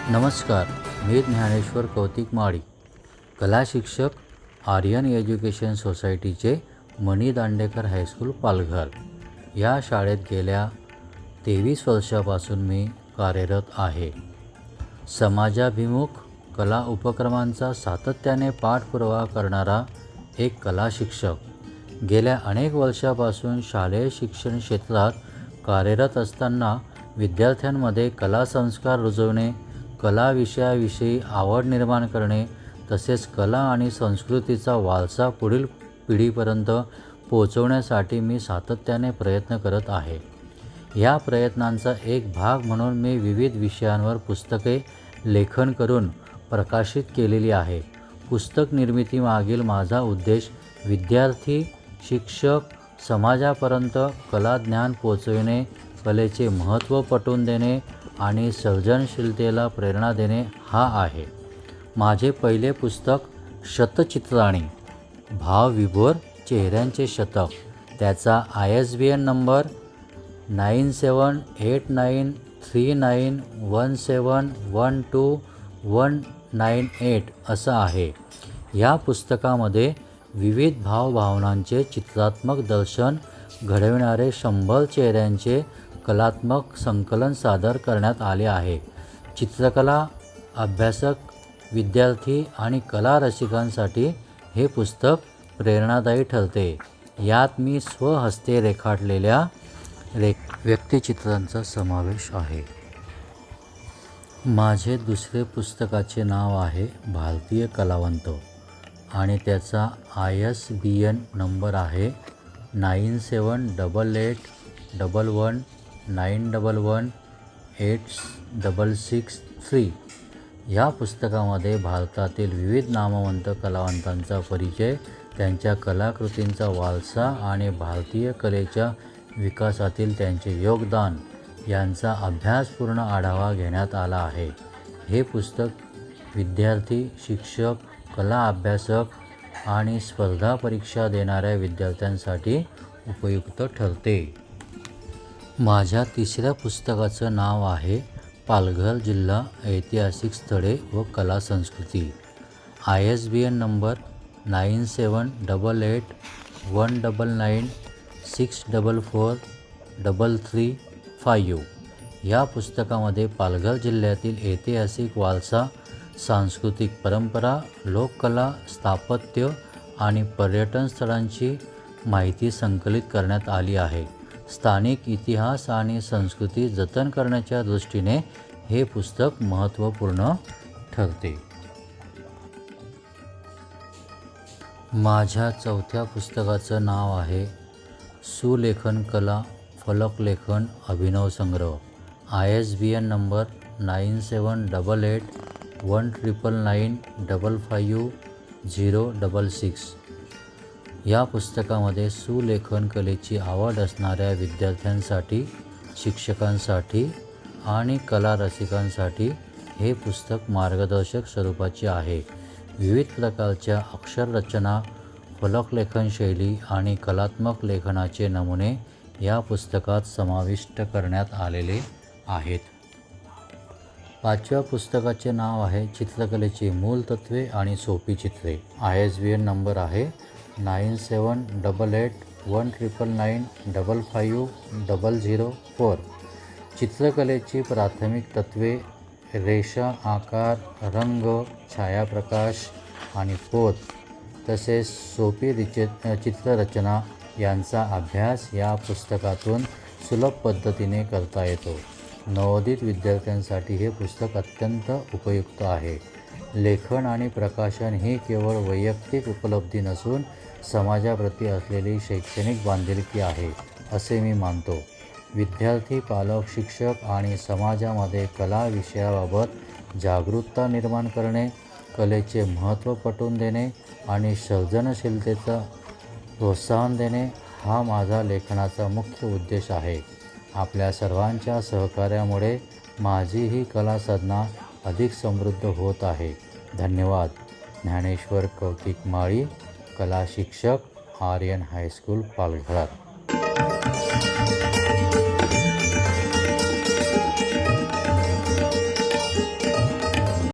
नमस्कार, मी ज्ञानेश्वर कौतिक माळी, कला शिक्षक, आर्यन एज्युकेशन सोसायटीचे मणी दांडेकर हायस्कूल पालघर या शाळेत गेल्या 23 वर्षापासून मी कार्यरत आहे. समाजाभिमुख कला उपक्रमांचा सातत्याने पाठपुरावा करणारा एक कला शिक्षक. गेल्या अनेक वर्षापासून शालेय शिक्षण क्षेत्रात कार्यरत असताना विद्यार्थ्यांमध्ये कला संस्कार रुजवणे, कला विषयाविषयी आवड निर्माण करणे तसेच कला आणि संस्कृतीचा वारसा पुढील पिढीपर्यंत पोहोचवण्यासाठी मी सातत्याने प्रयत्न करत आहे. या प्रयत्नांचा एक भाग म्हणून मी विविध विषयांवर पुस्तके लेखन करून प्रकाशित केलेली आहे. पुस्तक निर्मितीमागील माझा उद्देश विद्यार्थी, शिक्षक, समाजापर्यंत कला ज्ञान पोचविणे, कलेचे महत्त्व पटवून देणे आणि सर्जनशीलतेला प्रेरणा देणे हा आहे. माझे पहिले पुस्तक शतचित्राणी, भावविभोर चेहऱ्यांचे शतक, त्याचा ISBN नंबर 97893917129198 असा आहे. या पुस्तकामध्ये विविध भावभावनांचे चित्रात्मक दर्शन घडविणारे 100 चेहऱ्यांचे कलात्मक संकलन सादर करण्यात आले आहे. चित्रकला अभ्यासक, विद्यार्थी आणि कला रसिकांसाठी हे पुस्तक प्रेरणादायी ठरते. यात मी स्वहस्ते रेखाटलेल्या व्यक्तिचित्रांचा समावेश आहे. माझे दुसरे पुस्तकाचे नाव आहे भारतीय कलावंत आणि त्याचा ISBN नंबर आहे 978811911863. या पुस्तकामध्ये भारतातील विविध नामवंत कलावंतांचा परिचय, त्यांच्या कलाकृतींचा वारसा आणि भारतीय कलेच्या विकासातील त्यांचे योगदान यांचा अभ्यासपूर्ण आढावा घेण्यात आला आहे. हे पुस्तक विद्यार्थी, शिक्षक, कला अभ्यासक आणि स्पर्धा परीक्षा देणाऱ्या विद्यार्थ्यांसाठी उपयुक्त ठरते. माझ्या तिसऱ्या पुस्तकाचं नाव आहे पालघर जिल्हा, ऐतिहासिक स्थळे व कला संस्कृती. ISBN number 97881996443335. या पुस्तकामध्ये पालघर जिल्ह्यातील ऐतिहासिक वारसा, सांस्कृतिक परंपरा, लोककला, स्थापत्य आणि पर्यटन स्थळांची माहिती संकलित करण्यात आली आहे. स्थानिक इतिहास आणि संस्कृती जतन करण्याच्या दृष्टीने हे पुस्तक महत्त्वपूर्ण ठरते. माझ्या चौथ्या पुस्तकाचं नाव आहे सुलेखन कला, फलकलेखन, अभिनव संग्रह. ISBN number 978819955066. या पुस्तकामध्ये सुलेखन कलेची आवड असणाऱ्या विद्यार्थ्यांसाठी, शिक्षकांसाठी आणि कला रसिकांसाठी हे पुस्तक मार्गदर्शक स्वरूपाचे आहे. विविध प्रकारच्या अक्षररचना, फलकलेखन शैली आणि कलात्मक लेखनाचे नमुने या पुस्तकात समाविष्ट करण्यात आलेले आहेत. पाचव्या पुस्तकाचे नाव आहे चित्रकलेची मूल तत्त्वे आणि सोपी चित्रे. ISBN नंबर आहे 97881999550004. चित्रकलेची प्राथमिक तत्त्वे, रेषा, आकार, रंग, छायाप्रकाश आणि पोत तसेच सोपी चित्ररचना यांचा अभ्यास या पुस्तकातून सुलभ पद्धतीने करता येतो. नवोदित विद्यार्थ्यांसाठी हे पुस्तक अत्यंत उपयुक्त आहे. लेखन आणि प्रकाशन ही केवळ वैयक्तिक उपलब्धी नसून समाजाप्रती असलेली शैक्षणिक बांधिलकी आहे असे मी मानतो. विद्यार्थी, पालक, शिक्षक आणि समाजामध्ये कला विषयाबाबत जागरूकता निर्माण करणे, कलेचे महत्त्व पटवून देणे आणि सर्जनशीलतेचं प्रोत्साहन देणे हा माझा लेखनाचा मुख्य उद्देश आहे. आपल्या सर्वांच्या सहकार्यामुळे माझी ही कला साधना अधिक समृद्ध होत आहे. धन्यवाद. ज्ञानेश्वर कौतिक माळी, कला शिक्षक, आर्यन हायस्कूल पालघर.